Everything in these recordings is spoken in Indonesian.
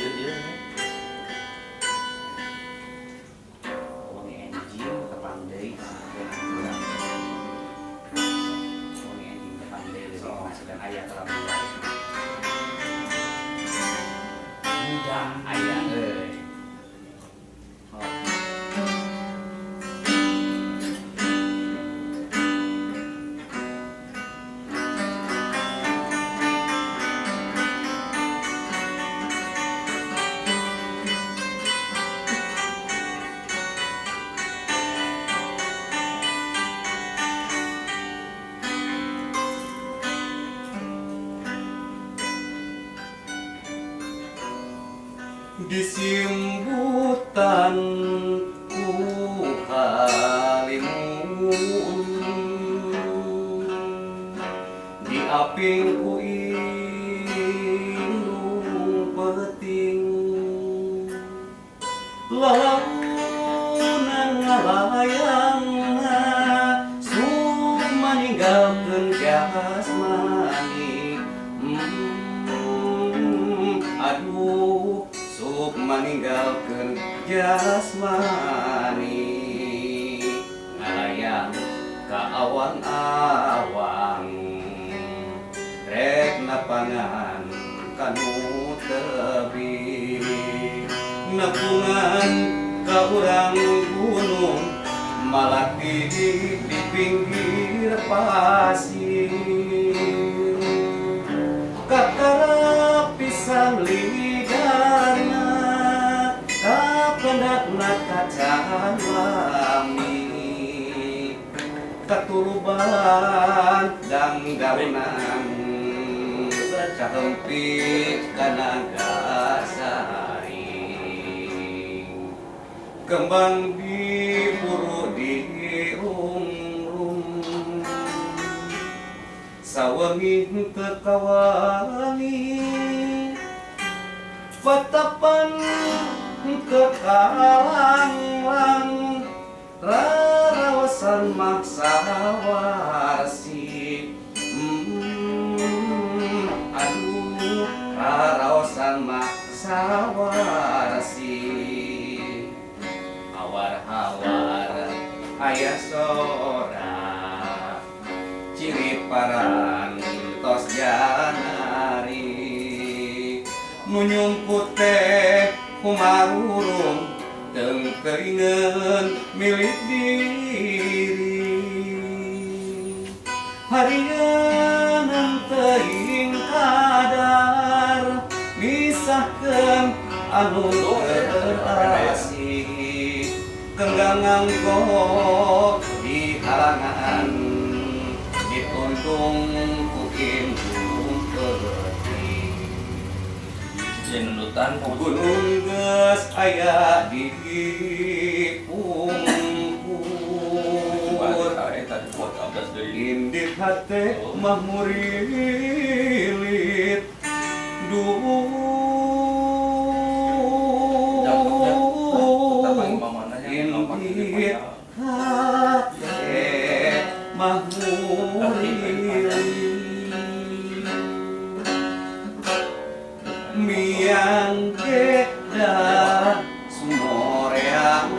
Iya. Wangi anjing terpandai kurang. Wangi anjing terpandai lebih masukkan ayah terang mulai. Mudah ayah di simbutan ku halimun di aping ku indung peting launan ngalayang sumaninggalkeun jasmani aduh sup maninggalkeun jasmani ngalayang ka awang-awang rek napangan kanu tebing nepungan ka urang gunung malati di pinggir pasir kakara pisang ligarna kapendatna kacahan lami katuruban dangdaunan cahempit kana gasari kembang diburu di rum sawengi teu kawangi patapan kekalang rarawasan maksa warsi aduh rarawasan maksa warsi awar-awar aya sora ciri paran tos janari nu nyumput teh kumarurung teu keuingeun milik diri harieun teuing kadar misahkeun anu terasih tenggangan kok di halangan dituntung ku indung peuting nunutan gunung geus aya di pungkur indit hate mah murilit indit hate mah murilit miang keda sumoreang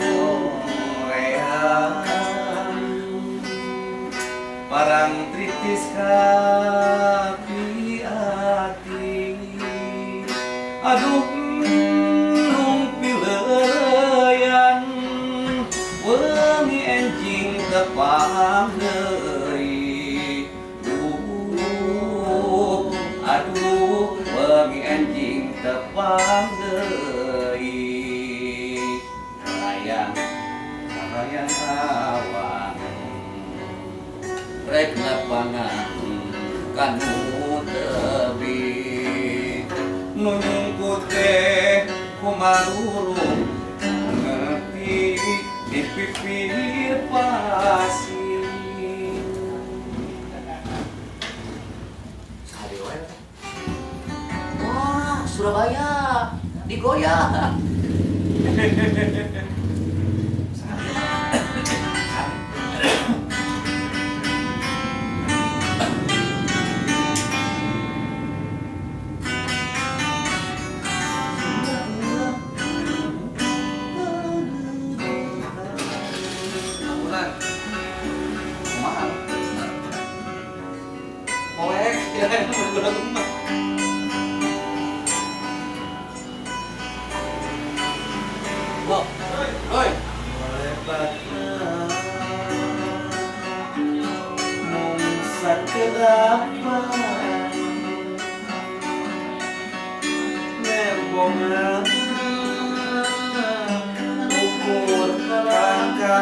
parang tritis kaki ati aduh numpileyan wengi enjing tepang deui aduh wengi enjing tepang deui hayang awang rek napangan kanu tebing nu nyungkut teh kumarurung ngerti di pipir pasir sehari wae. Wah, Surabaya digoyah. bonga ukur kerangka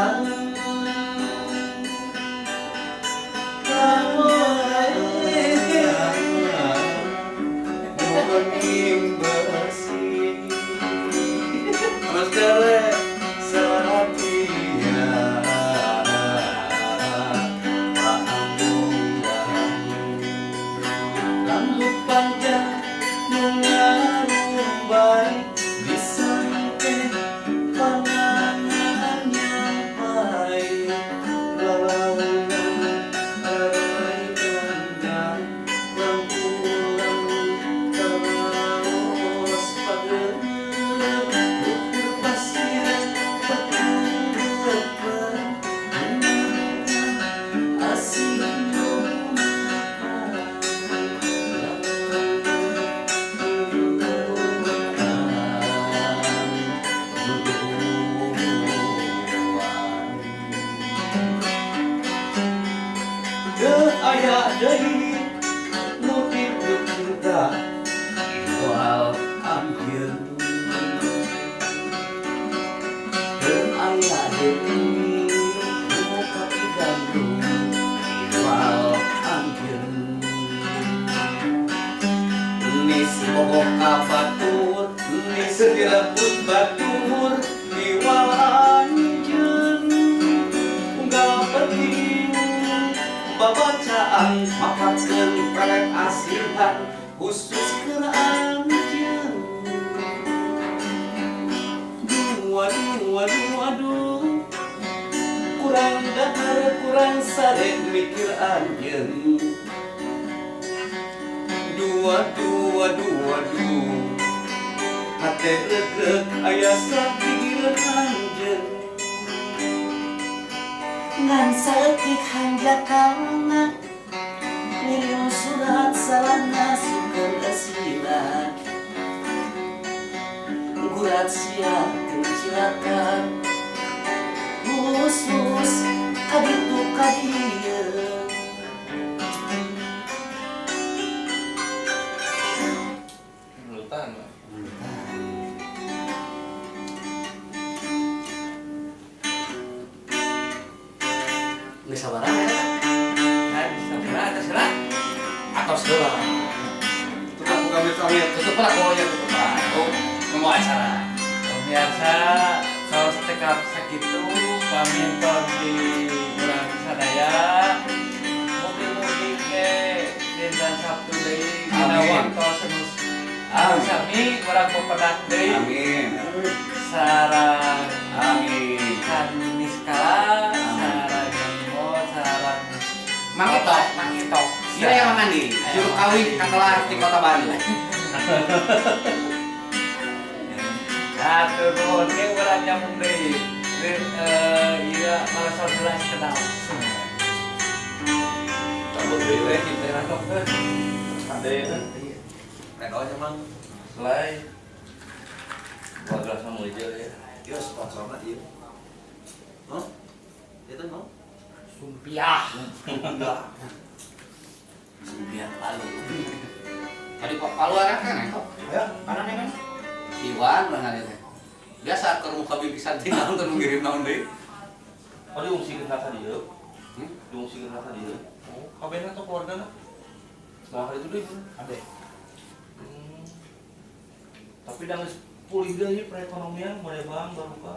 bening bersih terus dere selatia rambut panjang mengarung baik di samping pandangan yang baik lalang teraikannya rembulan terus pada ukur pasir berdebar asing ayah dari motif cinta iwal ambil ayah dari muka digandung iwal ambil nis pokok kabatur nis direbut batur iwal anjeun unggal penting babacaan mapatkeun pelek asihan khusus keur anjeun waduh kurang dahar kurang sare mikir anjeun waduh hate regreg aya sapigireun anjeun ngan saeutik hanjakana ngirim surat salahna sukeun asilan gurat sia kencilakan khusus kaditu kadieu Lutan. Geus sabaraha eta? Nah, bisa terserah. Atau sebelah. tukang buka misalnya Tutup lah pokoknya tutup lah. Oh, mau acara. Biasa kalau setekap sakitu paminton di bulan sadaya mugi-mugi ke dinten Sabtu deui dina Amin. waktu senus anu sami urang pepedak deui amin sareng amin kan niskala sareng Janimo sareng Mangitok. Mangitok. Iya yang mandi. Juru kawin katelar di Kota Bandung. Atur nuhun ge urang nyambung deui. Iya kalau saudara kenal. cabut deui we Daerah dokter. ade redonya mang Selain warga sama aja ya. ieu sponsorna ieu no itu no Sumpiah. Biar Palu. Tadi kok Palu anak kan? ya anaknya kan Iwan benar itu. Biasa ke muka bibisan tinggal untuk mengirim naon deui. Oh diungsikan kata dia. Hmm? Diungsikan kata dia. Oh, kabehna tuh keluargana. Nah, itu deh. ade Tapi dah geus pulih deui perekonomian mulai bang baru ka.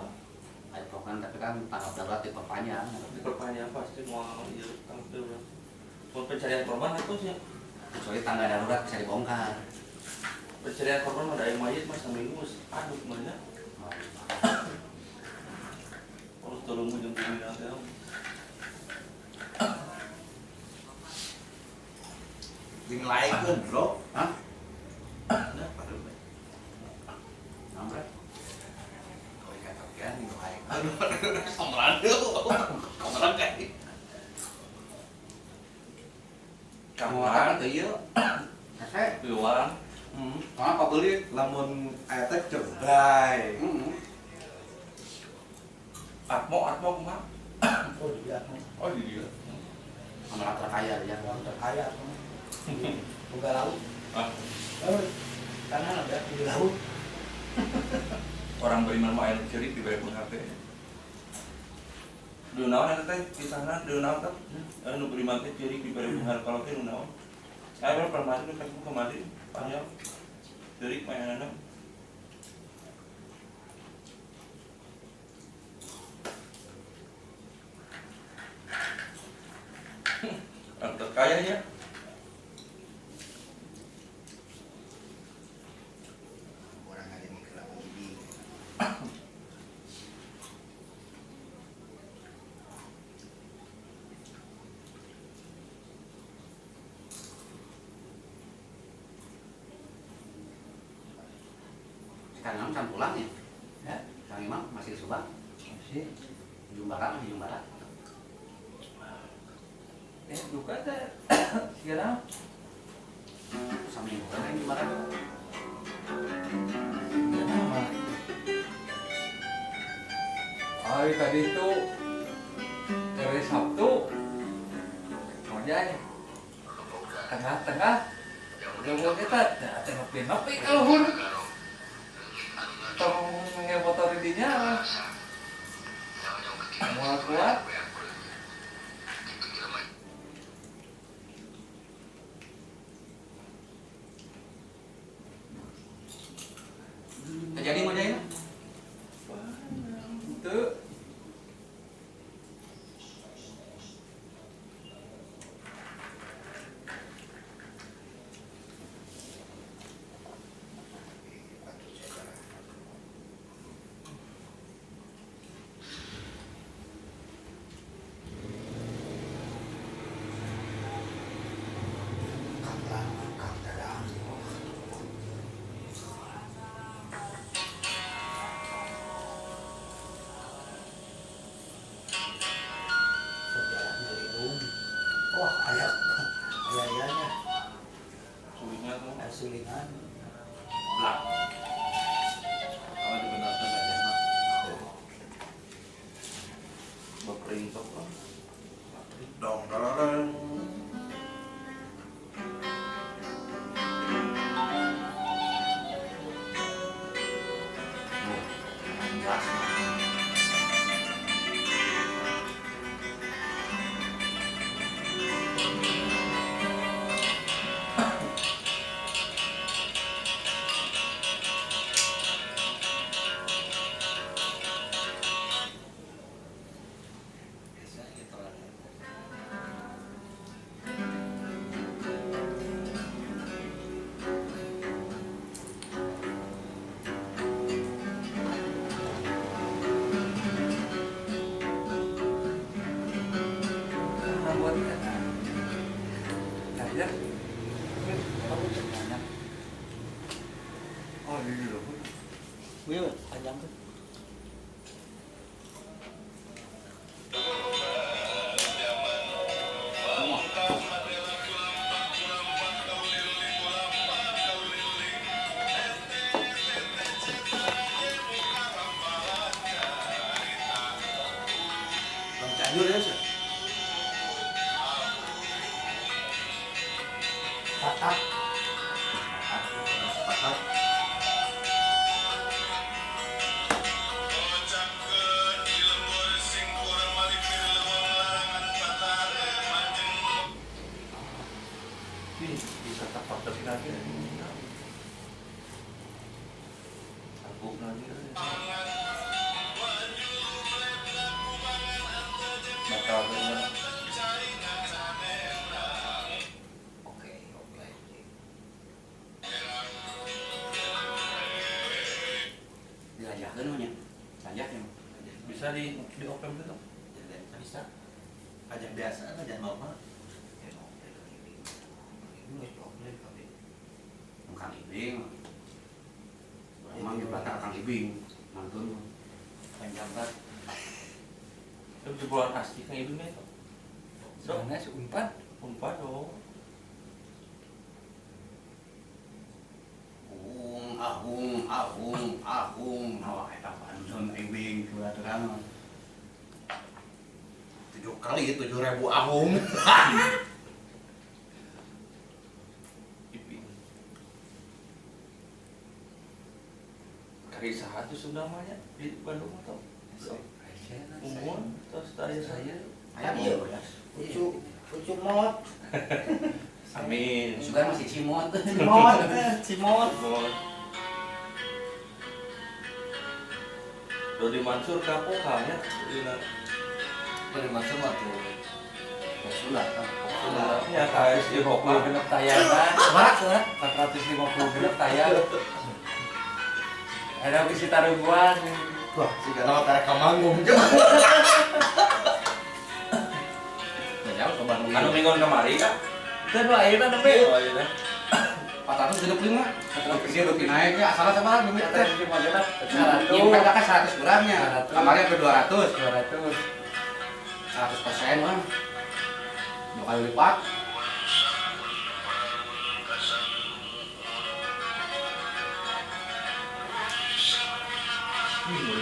Ayo kan tapi kan tanggap darurat diperpanjang. Diperpanjang pasti mau ieu tanggung jawab. Mau pencarian korban itu sih. Kecuali tangga darurat bisa dibongkar. Pencarian korban mah ada mayit mah saminggu geus aduk mana. Harus tolong ujung bumi nanti. ding laikeun bro Hah? nah padu we Namret. kowe kata kan ding laikeun samran kamera kayak Kamu apa tuh iya? Kase. Luang. Apa beli? lamun aya teh cerdai Atmo kumaha? Oh dia, Oh di dia. Amal terkaya ya. orang terkaya tuh. Buka laut. Ah. Oh, karena ada di laut. Orang beriman mah aya ceurik dibere pun HP. Deu naon eta teh kisahna deu naon teh? Nu beriman teh ceurik dibere pun HP kalau teh nu naon? Aya permadi nu Facebook kemari panjang. Ceurik mainanna. Orang terkayanya. Orang ada yang mikir apa ini. Kang Imam can pulang ya? Ya, Kang Imam masih di Subang? masih. Jumbara masih Jumbara. Duka teh. Sekarang Sama yang lain Jumbara. kenapa? Hari tadi itu hari Sabtu ngojek tengah-tengah udah kita tengok ngopi kalau pun tong motor dinya mau kuat Jadi mau jadi? itu Kang Dadang. Sejarah berlindung. Wah, ayahnya Sulitnya tuh sulingan. blak. Kalau dibenarkan aja mah. Beperintok lah. Dong dong. Jelas. Biasa gitu lah. buat kerja kamu semuanya oh ini dulu Wih, panjang tuh. Bang Cianjur ya sih. Patah. Patah. Bisa tapak tapi lagi. Aku lagi. Bakal bener. Oke. Diajakkeun mah nya. Ajaknya. Bisa di open gitu. Jadi bisa. Ajak biasa, ajak normal. Kang Ibing. Emang di belakang Kang Ibing. Mantun. Panjang banget. Itu di bulan asli kan ibunya itu. soalnya seumpat Umpat dong. Ahung. Wah, eta pantun Ibing kebetulan. 7 kali 7.000 ahung. Iping. hari satu sudah banyak di Bandung atau umur terus saya Ayam Iya. ya. Ucu mod. amin Juga masih cimot. Cimot. Cimot. Dodi Mansur kapokalnya Dari masuk waktu Sudah kan. ya KSI Hoka genep tayangan. Surat. 450 genep tayang. Ada visi taruhan. Wah, si Gana tarik ke manggung. Jauh ke Bandung. anu minggu kemari kan Itu nu ayeuna nembe. oh iya dah 475. Dia udah naiknya asalnya sama lah duit teh. 450 genep. Nyimpen kan 100 gramnya. 100. Kemarin ke 200. 200. 100% lah. 2 kali lipat. ini